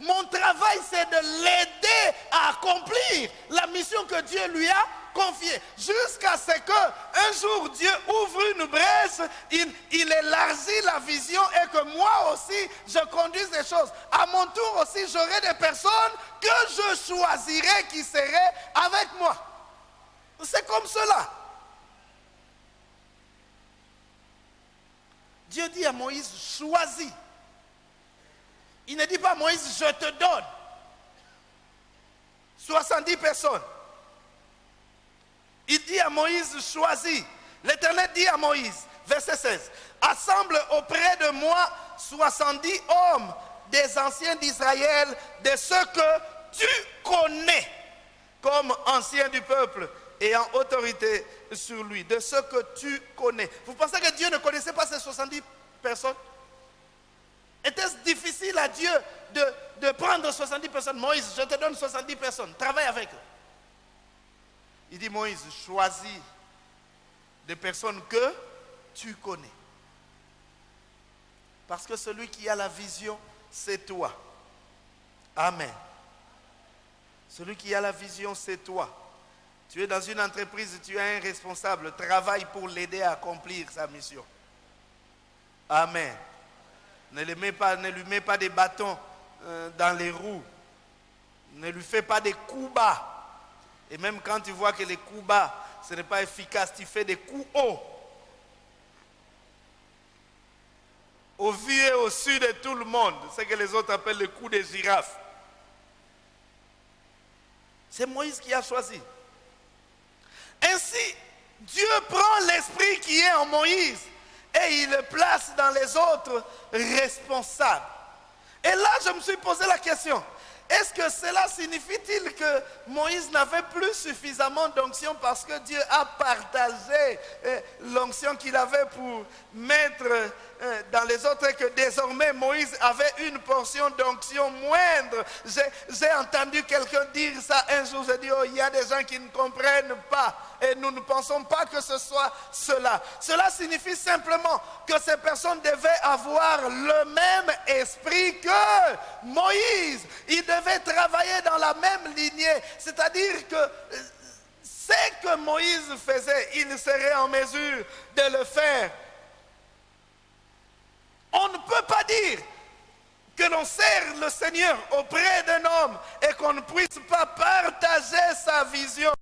Mon travail, c'est de l'aider à accomplir la mission que Dieu lui a confiée. Jusqu'à ce qu'un jour Dieu ouvre une brèche, il élargit la vision et que moi aussi, je conduise des choses. À mon tour aussi, j'aurai des personnes que je choisirai qui seraient avec moi. C'est comme cela. Dieu dit à Moïse, choisis. Il ne dit pas, Moïse, je te donne 70 personnes. Il dit à Moïse, choisis. L'Éternel dit à Moïse, verset 16, assemble auprès de moi 70 hommes des anciens d'Israël, de ceux que tu connais comme anciens du peuple et en autorité sur lui, de ceux que tu connais. Vous pensez que Dieu ne connaissait pas ces 70 personnes? Était-ce difficile à Dieu de prendre 70 personnes? Moïse, je te donne 70 personnes, travaille avec eux. Il dit, Moïse, choisis des personnes que tu connais. Parce que celui qui a la vision, c'est toi. Amen. Celui qui a la vision, c'est toi. Tu es dans une entreprise, tu as un responsable, travaille pour l'aider à accomplir sa mission. Amen. Ne lui mets pas des bâtons dans les roues. Ne lui fais pas des coups bas. Et même quand tu vois que les coups bas, ce n'est pas efficace, tu fais des coups hauts. au vu et au su de tout le monde, ce que les autres appellent le cou des girafes. C'est Moïse qui a choisi. Ainsi, Dieu prend l'esprit qui est en Moïse et il le place dans les autres responsables. Et là, je me suis posé la question, est-ce que cela signifie-t-il que Moïse n'avait plus suffisamment d'onction parce que Dieu a partagé l'onction qu'il avait pour mettre dans les autres et que désormais Moïse avait une portion d'onction moindre? J'ai entendu quelqu'un dire ça un jour, j'ai dit, oh, il y a des gens qui ne comprennent pas et nous ne pensons pas que ce soit cela. Cela signifie simplement que ces personnes devaient avoir le même esprit que Moïse. Ils devaient travailler dans la même lignée, c'est-à-dire que ce que Moïse faisait, il serait en mesure de le faire. On ne peut pas dire que l'on sert le Seigneur auprès d'un homme et qu'on ne puisse pas partager sa vision.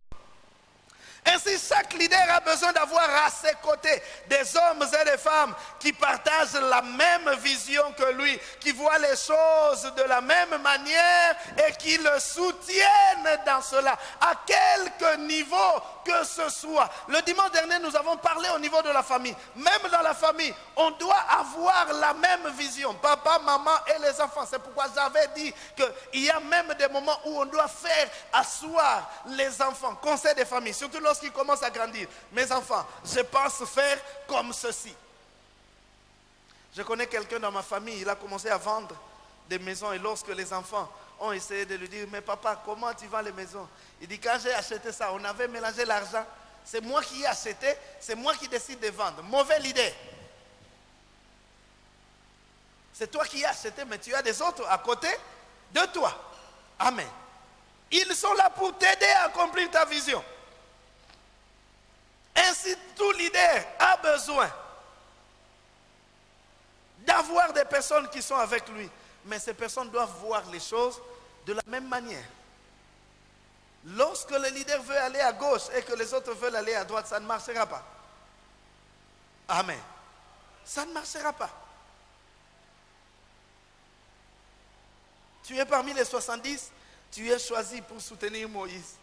Ainsi, chaque leader a besoin d'avoir à ses côtés des hommes et des femmes qui partagent la même vision que lui, qui voient les choses de la même manière et qui le soutiennent dans cela, à quelque niveau que ce soit. Le dimanche dernier, nous avons parlé au niveau de la famille. Même dans la famille, on doit avoir la même vision. Papa, maman et les enfants. C'est pourquoi j'avais dit qu'il y a même des moments où on doit faire asseoir les enfants. Conseil des familles, surtout lorsqu'ils commencent à grandir. Mes enfants, je pense faire comme ceci. Je connais quelqu'un dans ma famille, il a commencé à vendre des maisons et lorsque les enfants ont essayé de lui dire, mais papa, comment tu vends les maisons? Il dit, quand j'ai acheté ça, on avait mélangé l'argent. C'est moi qui ai acheté, c'est moi qui décide de vendre. Mauvaise idée. C'est toi qui as acheté, mais tu as des autres à côté de toi. Amen. Ils sont là pour t'aider à accomplir ta vision. Ainsi, tout leader a besoin d'avoir des personnes qui sont avec lui. Mais ces personnes doivent voir les choses de la même manière. Lorsque le leader veut aller à gauche et que les autres veulent aller à droite, ça ne marchera pas. Amen. Ça ne marchera pas. Tu es parmi les 70, tu es choisi pour soutenir Moïse.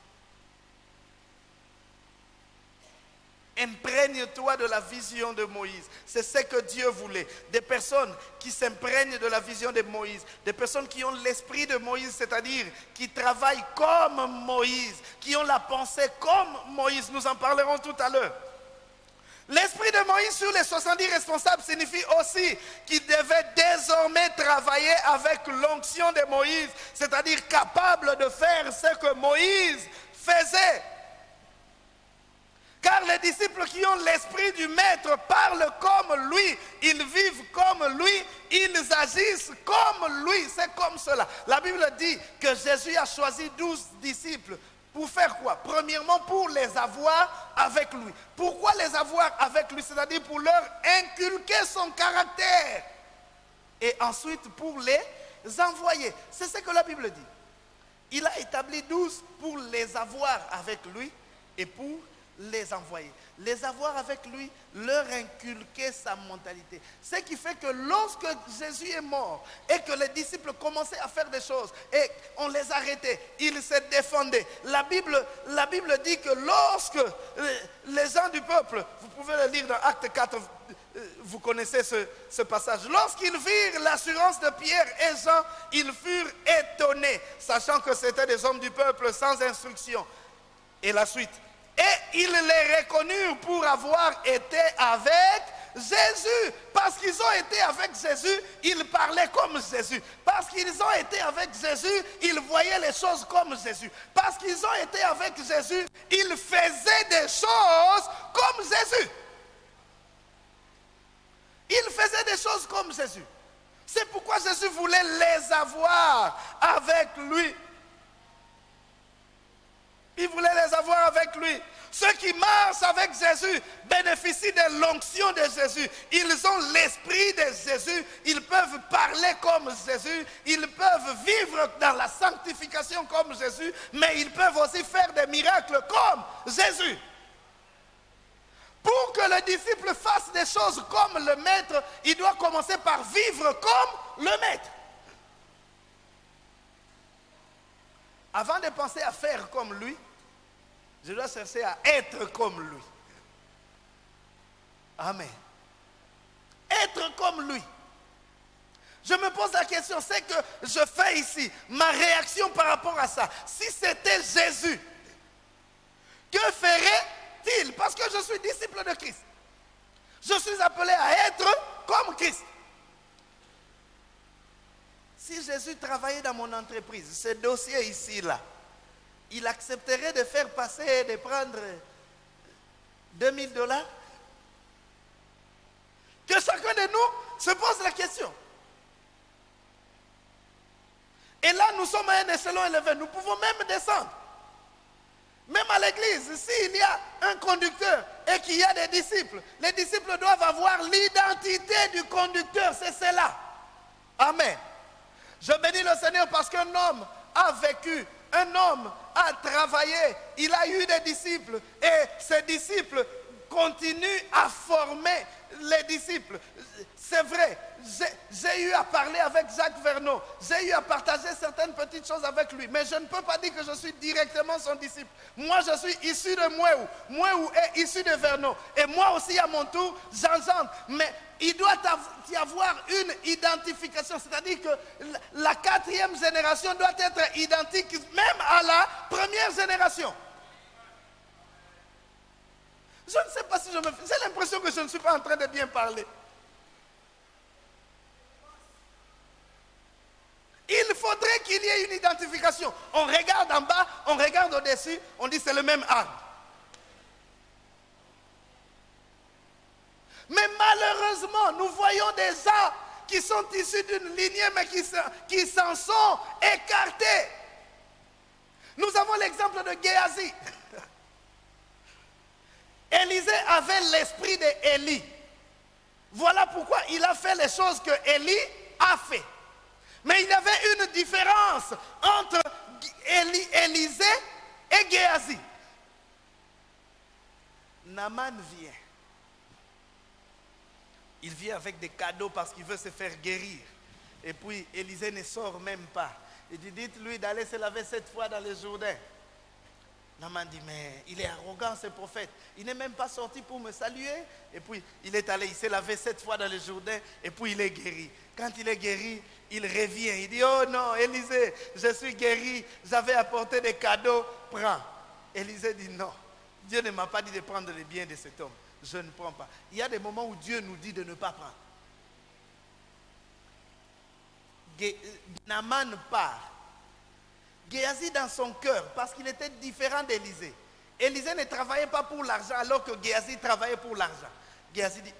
Imprègne-toi de la vision de Moïse. C'est ce que Dieu voulait. Des personnes qui s'imprègnent de la vision de Moïse. Des personnes qui ont l'esprit de Moïse, c'est-à-dire qui travaillent comme Moïse, qui ont la pensée comme Moïse. Nous en parlerons tout à l'heure. L'esprit de Moïse sur les 70 responsables signifie aussi qu'ils devaient désormais travailler avec l'onction de Moïse, c'est-à-dire capable de faire ce que Moïse faisait. Car les disciples qui ont l'esprit du maître parlent comme lui, ils vivent comme lui, ils agissent comme lui. C'est comme cela. La Bible dit que Jésus a choisi 12 disciples. Pour faire quoi? Premièrement, pour les avoir avec lui. Pourquoi les avoir avec lui? C'est-à-dire pour leur inculquer son caractère. Et ensuite pour les envoyer. C'est ce que la Bible dit. Il a établi 12 pour les avoir avec lui et pour les envoyer. Les avoir avec lui, leur inculquer sa mentalité. Ce qui fait que lorsque Jésus est mort et que les disciples commençaient à faire des choses et on les arrêtait, ils se défendaient. La Bible dit que lorsque les gens du peuple, vous pouvez le lire dans Acte 4, vous connaissez ce passage. Lorsqu'ils virent l'assurance de Pierre et Jean, ils furent étonnés, sachant que c'était des hommes du peuple sans instruction. Et la suite. Et ils les reconnurent pour avoir été avec Jésus. Parce qu'ils ont été avec Jésus, ils parlaient comme Jésus. Parce qu'ils ont été avec Jésus, ils voyaient les choses comme Jésus. Parce qu'ils ont été avec Jésus, ils faisaient des choses comme Jésus. Ils faisaient des choses comme Jésus. C'est pourquoi Jésus voulait les avoir avec lui. Il voulait les avoir avec lui. Ceux qui marchent avec Jésus bénéficient de l'onction de Jésus. Ils ont l'esprit de Jésus. Ils peuvent parler comme Jésus. Ils peuvent vivre dans la sanctification comme Jésus. Mais ils peuvent aussi faire des miracles comme Jésus. Pour que le disciple fasse des choses comme le maître, il doit commencer par vivre comme le maître. Avant de penser à faire comme lui, je dois chercher à être comme lui. Amen. Être comme lui. Je me pose la question, c'est que je fais ici, ma réaction par rapport à ça. Si c'était Jésus, que ferait-il? Parce que je suis disciple de Christ. Je suis appelé à être comme Christ. Si Jésus travaillait dans mon entreprise, ce dossier ici-là, il accepterait de faire passer, de prendre $2000? Que chacun de nous se pose la question. Et là, nous sommes à un échelon élevé. Nous pouvons même descendre. Même à l'église, s'il y a un conducteur et qu'il y a des disciples, les disciples doivent avoir l'identité du conducteur. C'est cela. Amen. Je bénis le Seigneur parce qu'un homme a vécu, un homme a travaillé, il a eu des disciples et ces disciples continuent à former les disciples. C'est vrai, j'ai eu à parler avec Jacques Verneau, j'ai eu à partager certaines petites choses avec lui, mais je ne peux pas dire que je suis directement son disciple. Moi, je suis issu de Mouéou. Mouéou est issu de Verneau. Et moi aussi, à mon tour, j'engendre. Mais il doit y avoir une identification, c'est-à-dire que la 4e génération doit être identique même à la 1re génération. Je ne sais pas si je me fais... J'ai l'impression que je ne suis pas en train de bien parler. Il faudrait qu'il y ait une identification. On regarde en bas, on regarde au-dessus, on dit c'est le même arbre. Mais malheureusement, nous voyons des gens qui sont issus d'une lignée, mais qui s'en sont écartés. Nous avons l'exemple de Géasi. Élisée avait l'esprit d'Élie. Voilà pourquoi il a fait les choses que Élie a fait. Mais il y avait une différence entre Élisée et Géasi. Naaman vient. Il vient avec des cadeaux parce qu'il veut se faire guérir. Et puis Élisée ne sort même pas. Il dit, dites-lui d'aller se laver 7 fois dans le Jourdain. Naaman dit, mais il est arrogant ce prophète. Il n'est même pas sorti pour me saluer. Et puis il est allé, il s'est lavé 7 fois dans le Jourdain. Et puis il est guéri. Quand il est guéri, il revient. Il dit, oh non, Élisée, je suis guéri. J'avais apporté des cadeaux, prends. Élisée dit, non. Dieu ne m'a pas dit de prendre les biens de cet homme. Je ne prends pas. Il y a des moments où Dieu nous dit de ne pas prendre. Naaman part. Géasi dans son cœur, parce qu'il était différent d'Élisée. Élisée ne travaillait pas pour l'argent alors que Géasi travaillait pour l'argent. Géasi dit,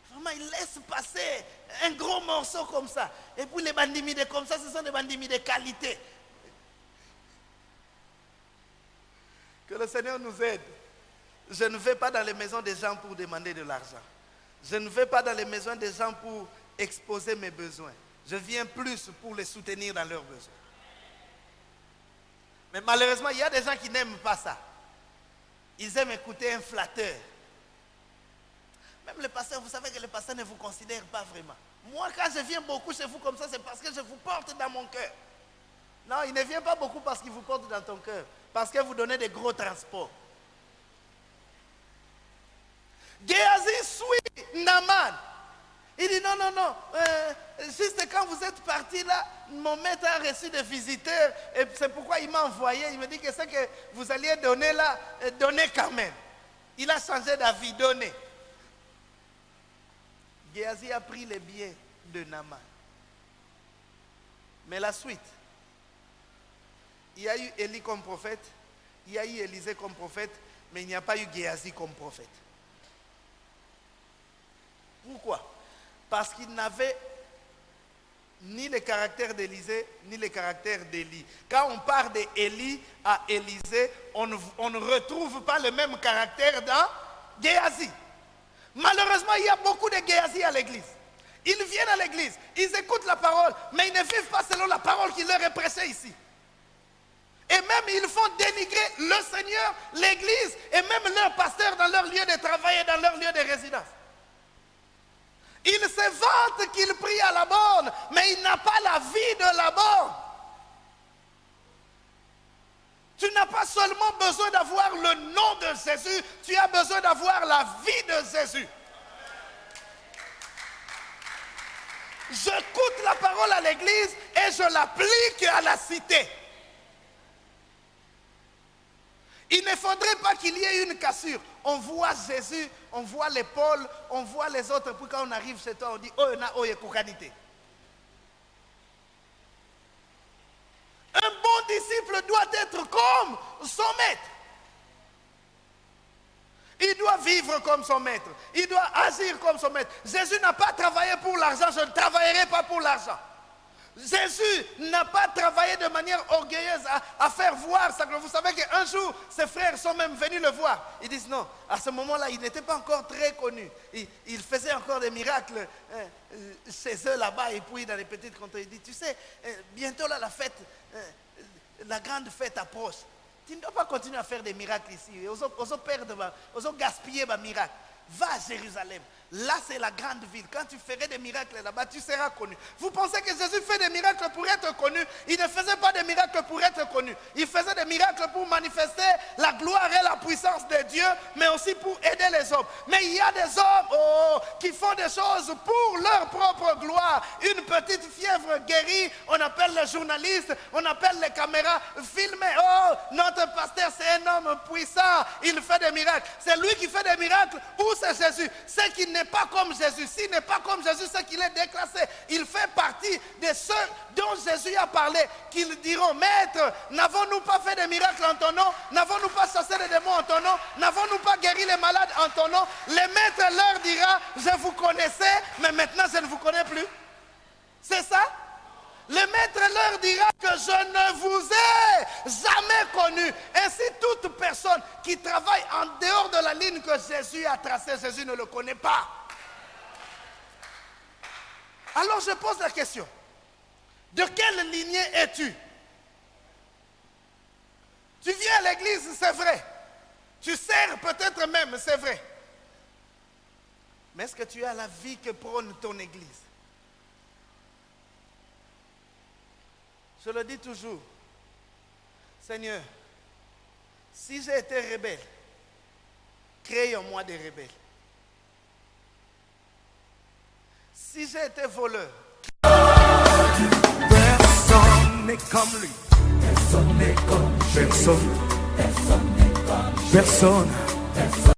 vraiment il laisse passer un gros morceau comme ça. Et puis les bandimidés comme ça, ce sont des bandimidés de qualité. Que le Seigneur nous aide. Je ne vais pas dans les maisons des gens pour demander de l'argent. Je ne vais pas dans les maisons des gens pour exposer mes besoins. Je viens plus pour les soutenir dans leurs besoins. Mais malheureusement, il y a des gens qui n'aiment pas ça. Ils aiment écouter un flatteur. Même le pasteur, vous savez que le pasteur ne vous considère pas vraiment. Moi, quand je viens beaucoup chez vous comme ça, c'est parce que je vous porte dans mon cœur. Non, il ne vient pas beaucoup parce qu'il vous porte dans ton cœur. Parce que vous donnez des gros transports. Géasi suit Naaman. Il dit non, non, non. Juste quand vous êtes parti là, mon maître a reçu des visiteurs. Et c'est pourquoi il m'a envoyé. Il me dit que ce que vous alliez donner là, donnez quand même. Il a changé d'avis, donnez. Géasi a pris les biens de Naaman. Mais la suite, il y a eu Élie comme prophète, il y a eu Élisée comme prophète, mais il n'y a pas eu Géasi comme prophète. Pourquoi? Parce qu'il n'avait ni le caractère d'Élisée, ni le caractère d'Élie. Quand on part d'Élie à Élisée, on ne retrouve pas le même caractère dans Géasi. Malheureusement, il y a beaucoup de Géasi à l'église. Ils viennent à l'église, ils écoutent la parole, mais ils ne vivent pas selon la parole qui leur est prêchée ici. Et même ils font dénigrer le Seigneur, l'église, et même leur pasteur dans leur lieu de travail résidence. Il se vante qu'il prie à la borne, mais il n'a pas la vie de la borne. Tu n'as pas seulement besoin d'avoir le nom de Jésus, tu as besoin d'avoir la vie de Jésus. J'écoute la parole à l'église et je l'applique à la cité. Il ne faudrait pas qu'il y ait une cassure. On voit Jésus, on voit l'épaule, on voit les autres. Puis quand on arrive chez toi, on dit, oh, na, oh, kukanité. Un bon disciple doit être comme son maître. Il doit vivre comme son maître. Il doit agir comme son maître. Jésus n'a pas travaillé pour l'argent. Je ne travaillerai pas pour l'argent. Jésus n'a pas travaillé de manière orgueilleuse à faire voir ça. Vous savez qu'un jour, ses frères sont même venus le voir. Ils disent non, à ce moment-là, il n'était pas encore très connu. Il faisait encore des miracles chez eux là-bas et puis dans les petites contrées. Il dit, tu sais, bientôt là, la fête, la grande fête approche. Tu ne dois pas continuer à faire des miracles ici. Oso perdre, oso gaspiller des miracles. Va à Jérusalem. Là, c'est la grande ville. Quand tu ferais des miracles là-bas, tu seras connu. Vous pensez que Jésus fait des miracles pour être connu? Il ne faisait pas des miracles pour être connu. Il faisait des miracles pour manifester la gloire et la puissance de Dieu, mais aussi pour aider les hommes. Mais il y a des hommes qui font des choses pour leur propre gloire. Une petite fièvre guérie, on appelle les journalistes, on appelle les caméras, filmer. Oh, notre pasteur, c'est un homme puissant. Il fait des miracles. C'est lui qui fait des miracles ou c'est Jésus? C'est qu'il n'est pas comme Jésus. S'il n'est pas comme Jésus, c'est qu'il est déclassé. Il fait partie de ceux dont Jésus a parlé, qu'ils diront, Maître, n'avons-nous pas fait des miracles en ton nom? N'avons-nous pas chassé les démons en ton nom? N'avons-nous pas guéri les malades en ton nom? Le Maître leur dira, je vous connaissais, mais maintenant je ne vous connais plus. C'est ça? Le Maître leur dira que je ne vous ai jamais connu. Ainsi, toute personne qui travaille en dehors de la ligne que Jésus a tracée, Jésus ne le connaît pas. Alors je pose la question. De quelle lignée es-tu? Tu viens à l'église, c'est vrai. Tu sers peut-être même, c'est vrai. Mais est-ce que tu as la vie que prône ton église? Je le dis toujours, Seigneur, si j'ai été rebelle, crée en moi des rebelles. Si j'ai été voleur, personne n'est comme lui. Personne n'est comme personne. Personne n'est comme personne.